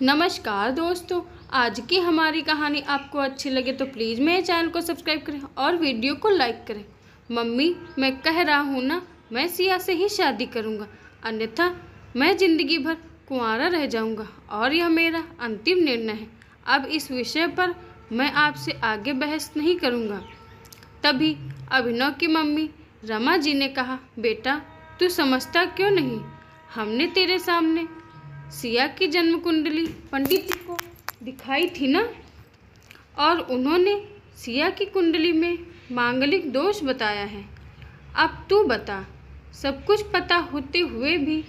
नमस्कार दोस्तों, आज की हमारी कहानी आपको अच्छी लगे तो प्लीज़ मेरे चैनल को सब्सक्राइब करें और वीडियो को लाइक करें। मम्मी, मैं कह रहा हूँ ना, मैं सिया से ही शादी करूँगा, अन्यथा मैं ज़िंदगी भर कुंवारा रह जाऊँगा और यह मेरा अंतिम निर्णय है। अब इस विषय पर मैं आपसे आगे बहस नहीं करूँगा। तभी अभिनव की मम्मी रमा जी ने कहा, बेटा तू समझता क्यों नहीं? हमने तेरे सामने सिया की जन्म कुंडली पंडित जी को दिखाई थी ना, और उन्होंने सिया की कुंडली में मांगलिक दोष बताया है। अब तू बता, सब कुछ पता होते हुए भी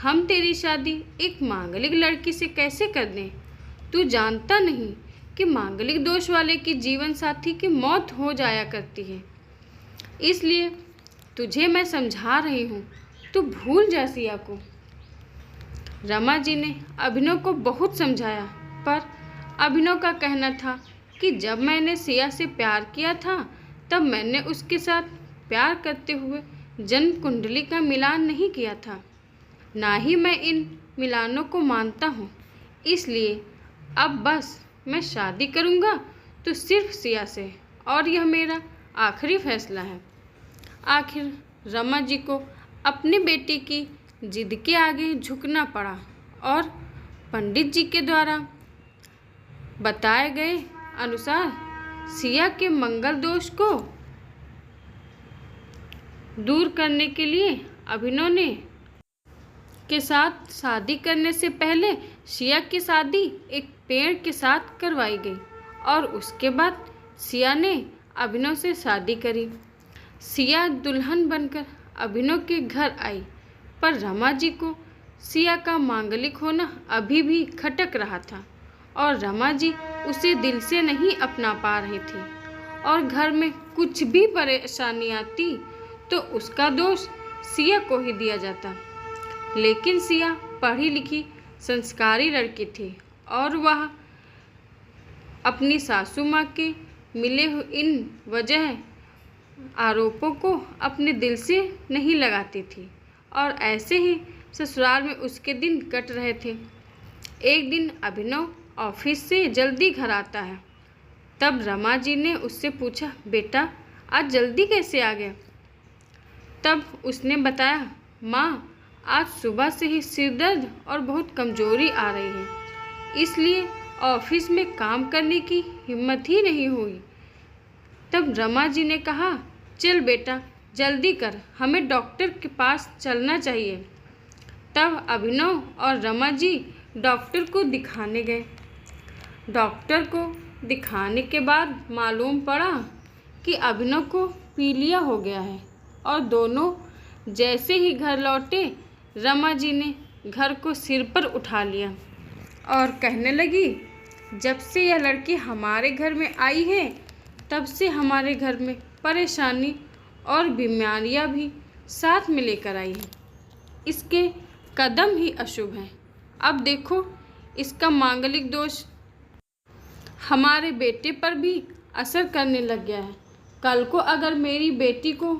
हम तेरी शादी एक मांगलिक लड़की से कैसे कर दें? तू जानता नहीं कि मांगलिक दोष वाले की जीवन साथी की मौत हो जाया करती है। इसलिए तुझे मैं समझा रही हूँ, तू भूल जा सिया को। रमा जी ने अभिनव को बहुत समझाया, पर अभिनव का कहना था कि जब मैंने सिया से प्यार किया था तब मैंने उसके साथ प्यार करते हुए जन्म कुंडली का मिलान नहीं किया था, ना ही मैं इन मिलानों को मानता हूँ। इसलिए अब बस मैं शादी करूँगा तो सिर्फ सिया से, और यह मेरा आखिरी फैसला है। आखिर रमा जी को अपनी बेटी की जिद के आगे झुकना पड़ा और पंडित जी के द्वारा बताए गए अनुसार सिया के मंगल दोष को दूर करने के लिए अभिनव ने के साथ शादी करने से पहले सिया की शादी एक पेड़ के साथ करवाई गई और उसके बाद सिया ने अभिनव से शादी करी। सिया दुल्हन बनकर अभिनव के घर आई, पर रमा जी को सिया का मांगलिक होना अभी भी खटक रहा था और रमा जी उसे दिल से नहीं अपना पा रही थी, और घर में कुछ भी परेशानी आती तो उसका दोष सिया को ही दिया जाता। लेकिन सिया पढ़ी लिखी संस्कारी लड़की थी और वह अपनी सासू माँ के मिले हुए इन वजह आरोपों को अपने दिल से नहीं लगाती थी, और ऐसे ही ससुराल में उसके दिन कट रहे थे। एक दिन अभिनव ऑफिस से जल्दी घर आता है। तब रमा जी ने उससे पूछा, बेटा आज जल्दी कैसे आ गया? तब उसने बताया, माँ आज सुबह से ही सिर दर्द और बहुत कमजोरी आ रही है, इसलिए ऑफिस में काम करने की हिम्मत ही नहीं हुई। तब रमा जी ने कहा, चल बेटा जल्दी कर, हमें डॉक्टर के पास चलना चाहिए। तब अभिनव और रमा जी डॉक्टर को दिखाने गए। डॉक्टर को दिखाने के बाद मालूम पड़ा कि अभिनव को पीलिया हो गया है, और दोनों जैसे ही घर लौटे रमा जी ने घर को सिर पर उठा लिया और कहने लगी, जब से यह लड़की हमारे घर में आई है तब से हमारे घर में परेशानी और बीमारियां भी साथ में लेकर आई हैं। इसके कदम ही अशुभ हैं। अब देखो, इसका मांगलिक दोष हमारे बेटे पर भी असर करने लग गया है। कल को अगर मेरी बेटी को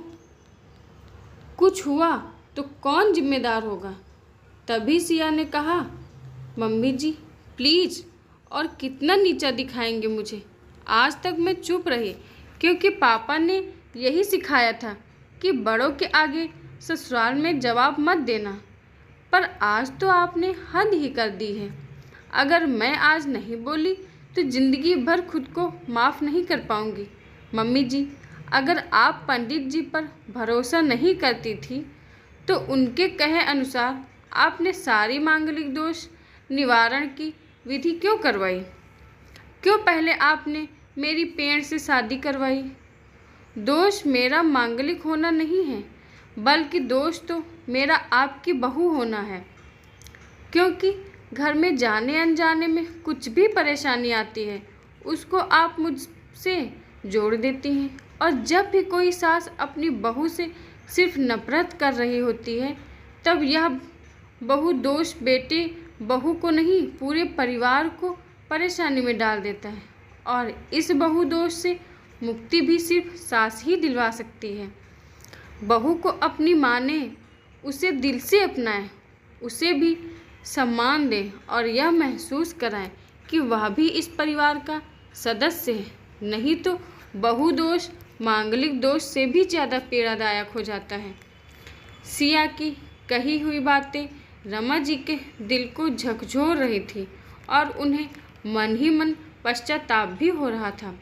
कुछ हुआ तो कौन जिम्मेदार होगा? तभी सिया ने कहा, मम्मी जी प्लीज़, और कितना नीचा दिखाएंगे मुझे? आज तक मैं चुप रही क्योंकि पापा ने यही सिखाया था कि बड़ों के आगे ससुराल में जवाब मत देना, पर आज तो आपने हद ही कर दी है। अगर मैं आज नहीं बोली तो ज़िंदगी भर खुद को माफ़ नहीं कर पाऊंगी। मम्मी जी, अगर आप पंडित जी पर भरोसा नहीं करती थी तो उनके कहे अनुसार आपने सारी मांगलिक दोष निवारण की विधि क्यों करवाई? क्यों पहले आपने मेरी पेड़ से शादी करवाई? दोष मेरा मांगलिक होना नहीं है, बल्कि दोष तो मेरा आपकी बहू होना है, क्योंकि घर में जाने अनजाने में कुछ भी परेशानी आती है उसको आप मुझसे जोड़ देती हैं, और जब भी कोई सास अपनी बहू से सिर्फ नफरत कर रही होती है तब यह बहू दोष बेटे बहू को नहीं पूरे परिवार को परेशानी में डाल देता है, और इस बहू दोष से मुक्ति भी सिर्फ सास ही दिलवा सकती है। बहू को अपनी माँ ने उसे दिल से अपनाए, उसे भी सम्मान दें और यह महसूस कराएं कि वह भी इस परिवार का सदस्य है। नहीं तो बहु दोष मांगलिक दोष से भी ज़्यादा पीड़ादायक हो जाता है। सिया की कही हुई बातें रमा जी के दिल को झकझोर रही थी और उन्हें मन ही मन पश्चाताप भी हो रहा था।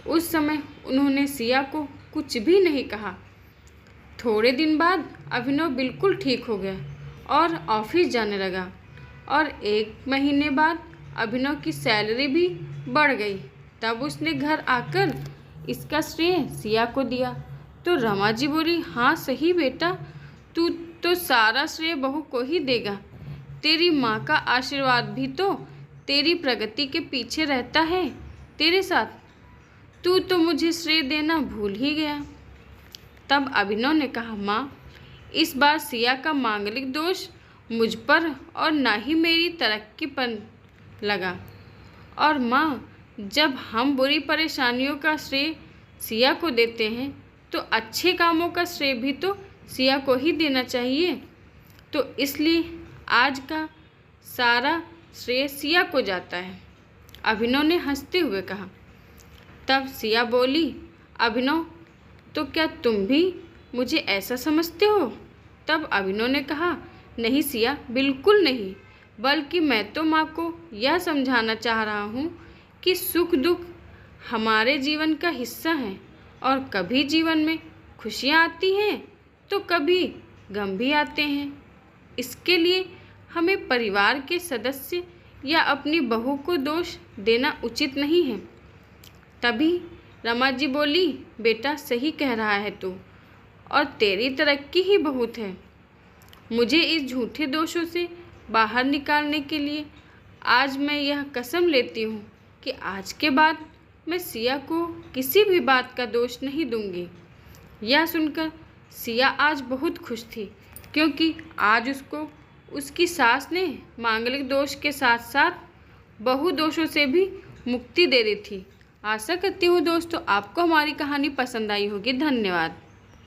उस समय उन्होंने सिया को कुछ भी नहीं कहा। थोड़े दिन बाद अभिनव बिल्कुल ठीक हो गया और ऑफिस जाने लगा और 1 महीने बाद अभिनव की सैलरी भी बढ़ गई। तब उसने घर आकर इसका श्रेय सिया को दिया तो रमा जी बोली, हाँ सही बेटा, तू तो सारा श्रेय बहू को ही देगा। तेरी माँ का आशीर्वाद भी तो तेरी प्रगति के पीछे रहता है तेरे साथ। तू तो मुझे श्रेय देना भूल ही गया। तब अभिनव ने कहा, माँ, इस बार सिया का मांगलिक दोष मुझ पर और ना ही मेरी तरक्की पर लगा। और माँ, जब हम बुरी परेशानियों का श्रेय सिया को देते हैं तो अच्छे कामों का श्रेय भी तो सिया को ही देना चाहिए। तो इसलिए आज का सारा श्रेय सिया को जाता है। अभिनव ने हंसते हुए कहा। तब सिया बोली, अभिनव, तो क्या तुम भी मुझे ऐसा समझते हो? तब अभिनव ने कहा, नहीं सिया, बिल्कुल नहीं, बल्कि मैं तो माँ को यह समझाना चाह रहा हूँ कि सुख दुख हमारे जीवन का हिस्सा है और कभी जीवन में खुशियाँ आती हैं तो कभी गम भी आते हैं। इसके लिए हमें परिवार के सदस्य या अपनी बहू को दोष देना उचित नहीं है। तभी रमा जी बोली, बेटा सही कह रहा है तू, और तेरी तरक्की ही बहुत है। मुझे इस झूठे दोषों से बाहर निकालने के लिए आज मैं यह कसम लेती हूँ कि आज के बाद मैं सिया को किसी भी बात का दोष नहीं दूंगी। यह सुनकर सिया आज बहुत खुश थी क्योंकि आज उसको उसकी सास ने मांगलिक दोष के साथ साथ बहु दोषों से भी मुक्ति दे रही थी। आशा करती हूँ दोस्तों आपको हमारी कहानी पसंद आई होगी। धन्यवाद।